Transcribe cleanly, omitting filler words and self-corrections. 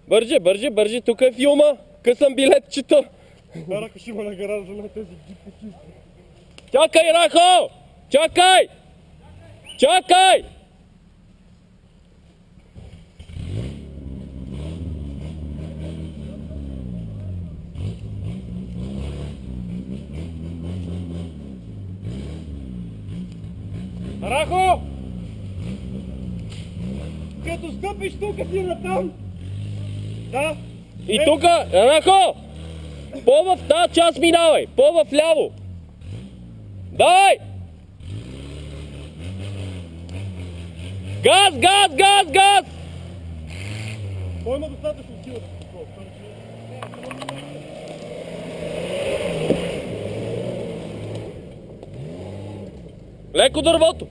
Бързи, тук е филма. Късам билетчето. Рако ще има на гаража на тези гипники. Чакай, Рахо! Чакай! Рахо! Като стъпиш тук си натам. Да. И тук, Рахо! По-в тази част минавай, по-в ляво. Давай! Газ! Той има достатъчно сила. Леко дървото.